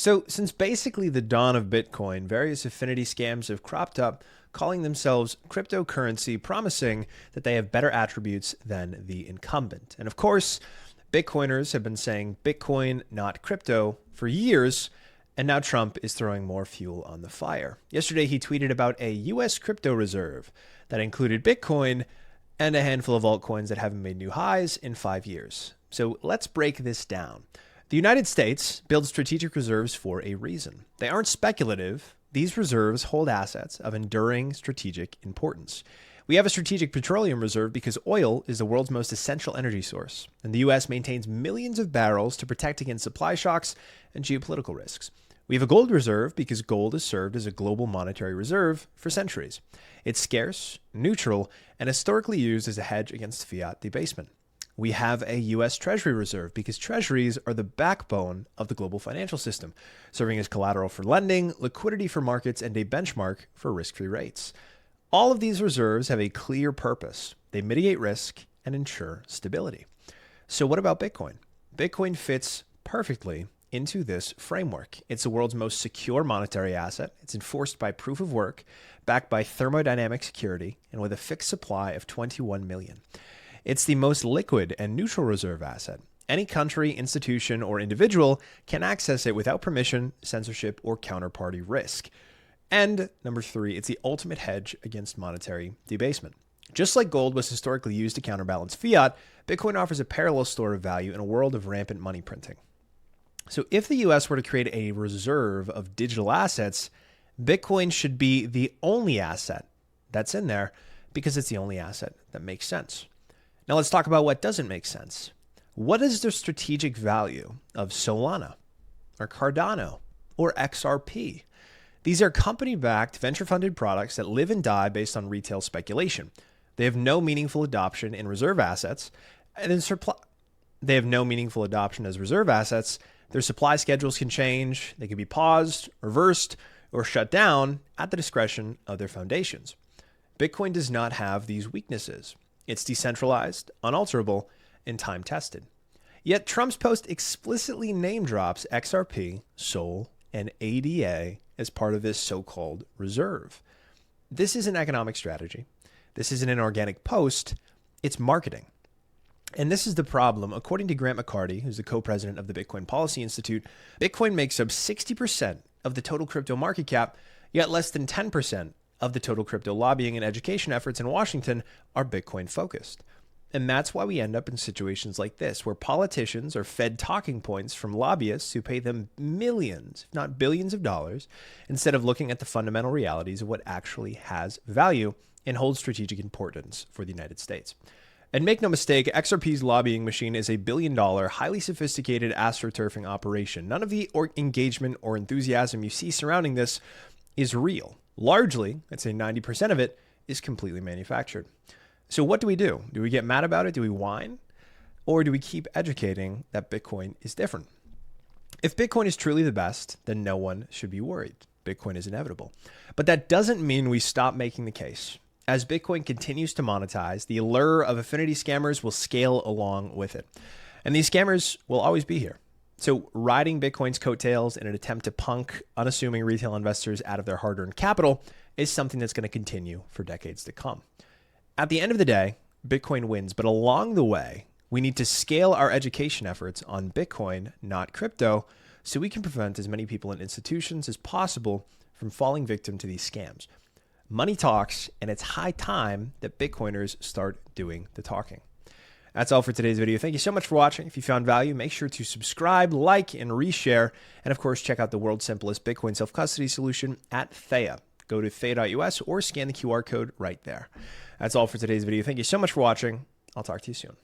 So, since basically the dawn of Bitcoin, various affinity scams have cropped up, calling themselves cryptocurrency, promising that they have better attributes than the incumbent. And of course, Bitcoiners have been saying Bitcoin, not crypto, for years, and now Trump is throwing more fuel on the fire. Yesterday, he tweeted about a U.S. crypto reserve that included Bitcoin and a handful of altcoins that haven't made new highs in 5 years. So let's break this down. The United States builds strategic reserves for a reason. They aren't speculative. These reserves hold assets of enduring strategic importance. We have a strategic petroleum reserve because oil is the world's most essential energy source, and the U.S. maintains millions of barrels to protect against supply shocks and geopolitical risks. We have a gold reserve because gold has served as a global monetary reserve for centuries. It's scarce, neutral, and historically used as a hedge against fiat debasement. We have a U.S. Treasury reserve because treasuries are the backbone of the global financial system, serving as collateral for lending, liquidity for markets, and a benchmark for risk-free rates. All of these reserves have a clear purpose. They mitigate risk and ensure stability. So what about Bitcoin? Bitcoin fits perfectly into this framework. It's the world's most secure monetary asset. It's enforced by proof of work, backed by thermodynamic security, and with a fixed supply of 21 million. It's the most liquid and neutral reserve asset. Any country, institution, or individual can access it without permission, censorship, or counterparty risk. And number 3, it's the ultimate hedge against monetary debasement. Just like gold was historically used to counterbalance fiat, Bitcoin offers a parallel store of value in a world of rampant money printing. So if the US were to create a reserve of digital assets, Bitcoin should be the only asset that's in there because it's the only asset that makes sense. Now let's talk about what doesn't make sense. What is the strategic value of Solana or Cardano or XRP? These are company-backed, venture-funded products that live and die based on retail speculation. They have no meaningful adoption in reserve assets, and they have no meaningful adoption as reserve assets. Their supply schedules can change. They can be paused, reversed, or shut down at the discretion of their foundations. Bitcoin does not have these weaknesses. It's decentralized, unalterable, and time-tested. Yet Trump's post explicitly name drops XRP, SOL, and ADA as part of this so-called reserve. This is an economic strategy. This isn't an organic post. It's marketing. And this is the problem. According to Grant McCarty, who's the co-president of the Bitcoin Policy Institute, Bitcoin makes up 60% of the total crypto market cap, yet less than 10% of the total crypto lobbying and education efforts in Washington are Bitcoin focused. And that's why we end up in situations like this, where politicians are fed talking points from lobbyists who pay them millions, if not billions of dollars, instead of looking at the fundamental realities of what actually has value and holds strategic importance for the United States. And make no mistake, XRP's lobbying machine is a billion-dollar, highly sophisticated astroturfing operation. None of the engagement or enthusiasm you see surrounding this is real. Largely, I'd say 90% of it, is completely manufactured. So what do? Do we get mad about it? Do we whine? Or do we keep educating that Bitcoin is different? If Bitcoin is truly the best, then no one should be worried. Bitcoin is inevitable. But that doesn't mean we stop making the case. As Bitcoin continues to monetize, the allure of affinity scammers will scale along with it. And these scammers will always be here. So riding Bitcoin's coattails in an attempt to punk unassuming retail investors out of their hard-earned capital is something that's going to continue for decades to come. At the end of the day, Bitcoin wins, but along the way, we need to scale our education efforts on Bitcoin, not crypto, so we can prevent as many people and institutions as possible from falling victim to these scams. Money talks, and it's high time that Bitcoiners start doing the talking. That's all for today's video. Thank you so much for watching. If you found value, make sure to subscribe, like, and reshare. And of course, check out the world's simplest Bitcoin self-custody solution at Theia. Go to theia.us or scan the QR code right there. That's all for today's video. Thank you so much for watching. I'll talk to you soon.